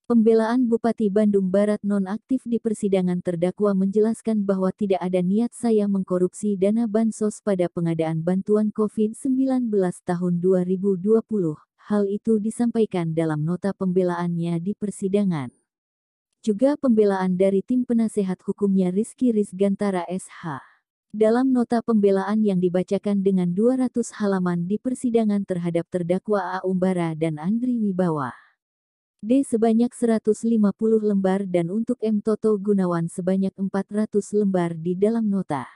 Pembelaan Bupati Bandung Barat nonaktif di persidangan terdakwa menjelaskan bahwa tidak ada niat saya mengkorupsi dana bansos pada pengadaan bantuan COVID-19 tahun 2020. Hal itu disampaikan dalam nota pembelaannya di persidangan. Juga pembelaan dari tim penasehat hukumnya Rizky Rizgantara SH. Dalam nota pembelaan yang dibacakan dengan 200 halaman di persidangan terhadap terdakwa A. Umbara dan Andri Wibawa D sebanyak 150 lembar dan untuk M. Toto Gunawan sebanyak 400 lembar di dalam nota.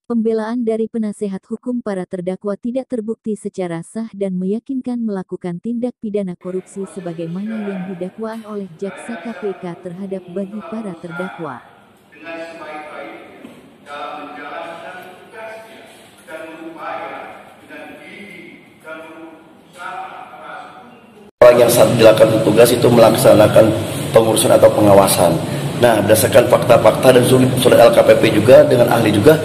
Pembelaan dari penasehat hukum para terdakwa tidak terbukti secara sah dan meyakinkan melakukan tindak pidana korupsi sebagaimana yang didakwaan oleh jaksa KPK terhadap bagi para terdakwa. Orang yang saat dilakukan tugas itu melaksanakan pengurusan atau pengawasan. Nah, berdasarkan fakta-fakta dan surat LKPP juga dengan ahli juga,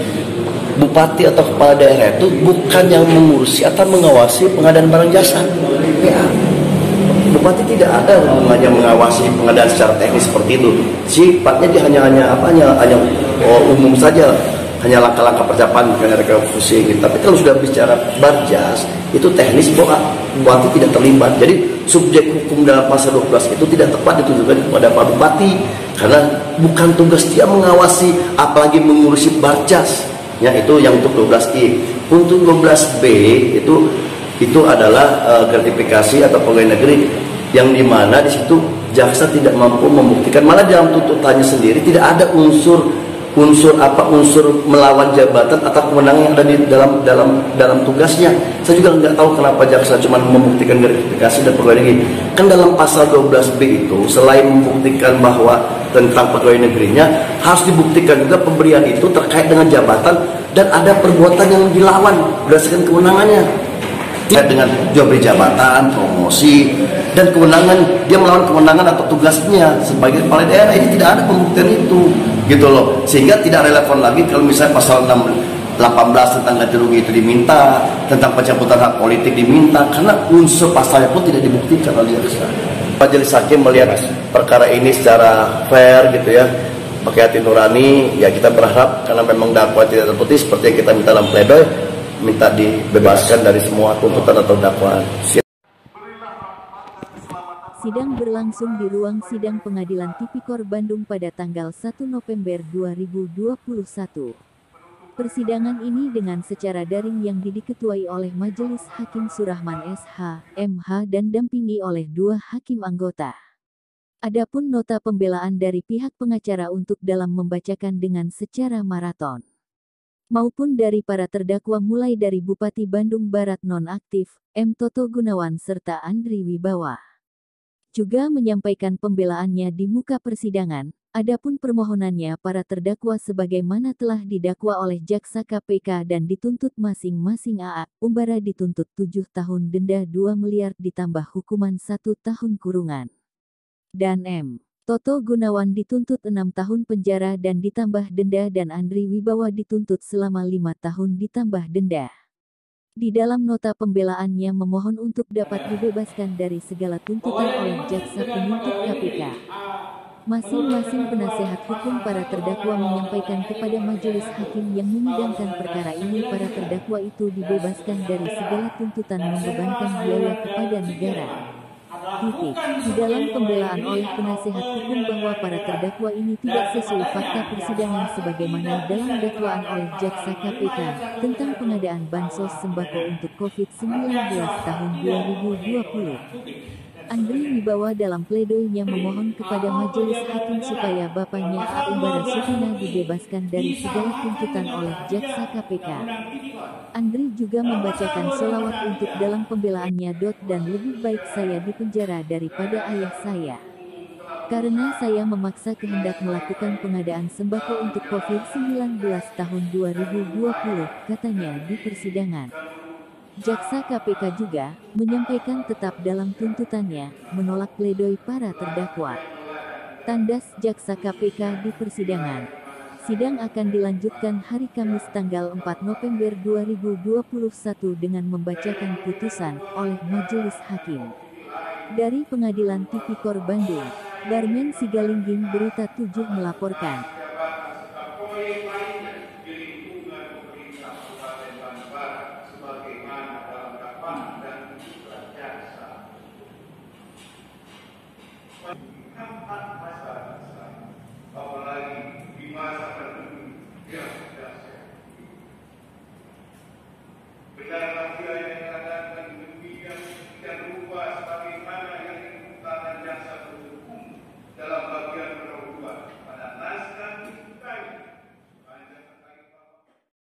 bupati atau kepala daerah itu bukan yang mengurusi atau mengawasi pengadaan barang jasa. Ya, bupati tidak ada hubungannya mengawasi pengadaan secara teknis seperti itu. Sifatnya dia hanya umum saja. Hanya langkah-langkah persiapan dengan rekonstruksi gitu. Tapi kalau sudah bicara barjas, itu teknis bahwa bupati tidak terlibat. Jadi subjek hukum dalam pasal 12 itu tidak tepat ditujukan kepada Pak Bupati karena bukan tugas dia mengawasi apalagi mengurusi barjas. Ya, itu yang untuk 12I. Untuk 12B itu adalah gratifikasi atau pegawai negeri yang dimana di situ jaksa tidak mampu membuktikan, malah dalam tuntutannya sendiri tidak ada unsur melawan jabatan atau kewenangan yang ada di dalam tugasnya. Saya juga nggak tahu kenapa jaksa cuma membuktikan gratifikasi dan pegawai negeri. Kan dalam pasal 12B itu selain membuktikan bahwa tentang pegawai negerinya, harus dibuktikan juga pemberian itu terkait dengan jabatan dan ada perbuatan yang dilawan berdasarkan kewenangannya. Terkait dengan jual beli jabatan, promosi, dan kewenangan, dia melawan kewenangan atau tugasnya sebagai kepala daerah. Ini tidak ada pembuktian itu, gitu loh. Sehingga tidak relevan lagi kalau misalnya pasal 18 tentang ganti rugi itu diminta, tentang pencabutan hak politik diminta, karena unsur pasalnya pun tidak dibuktikan oleh jaksa. Majelis hakim melihat perkara ini secara fair, gitu ya, pakai hati nurani. Ya, kita berharap karena memang dakwaan tidak terbukti seperti yang kita minta dalam pledoi, minta dibebaskan dari semua tuntutan atau dakwaan. Sidang berlangsung di ruang sidang Pengadilan Tipikor Bandung pada tanggal 1 November 2021. Persidangan ini dengan secara daring yang diketuai oleh Majelis Hakim Surahman SH, MH dan dampingi oleh 2 hakim anggota. Adapun nota pembelaan dari pihak pengacara untuk dalam membacakan dengan secara maraton maupun dari para terdakwa mulai dari Bupati Bandung Barat nonaktif, M. Toto Gunawan serta Andri Wibawa. Juga menyampaikan pembelaannya di muka persidangan, adapun permohonannya para terdakwa sebagaimana telah didakwa oleh jaksa KPK dan dituntut masing-masing A. Umbara dituntut 7 tahun denda 2 miliar ditambah hukuman 1 tahun kurungan. Dan M. Toto Gunawan dituntut 6 tahun penjara dan ditambah denda dan Andri Wibawa dituntut selama 5 tahun ditambah denda. Di dalam nota pembelaannya memohon untuk dapat dibebaskan dari segala tuntutan oleh jaksa penuntut KPK. Masing-masing penasehat hukum para terdakwa menyampaikan kepada majelis hakim yang menyidangkan perkara ini para terdakwa itu dibebaskan dari segala tuntutan membebankan biaya kepada negara. Di dalam pembelaan oleh penasehat hukum bahwa para terdakwa ini tidak sesuai fakta persidangan sebagaimana dalam dakwaan oleh jaksa KPK tentang pengadaan bansos sembako untuk COVID-19 tahun 2020. Andri Wibawa dalam pledoinya memohon kepada majelis hakim supaya bapaknya A. Umbara Sukina dibebaskan dari segala tuntutan oleh jaksa KPK. Andri juga membacakan sholawat untuk dalam pembelaannya. Dan lebih baik saya dipenjara daripada ayah saya. Karena saya memaksa kehendak melakukan pengadaan sembako untuk COVID-19 tahun 2020, katanya di persidangan. Jaksa KPK juga menyampaikan tetap dalam tuntutannya, menolak pledoi para terdakwa. Tandas jaksa KPK di persidangan. Sidang akan dilanjutkan hari Kamis tanggal 4 November 2021 dengan membacakan putusan oleh Majelis Hakim. Dari Pengadilan Tipikor Bandung. Barmen Sigalingging Berita 7 melaporkan. Apalagi di masa pandemi yang dahsyat. Benar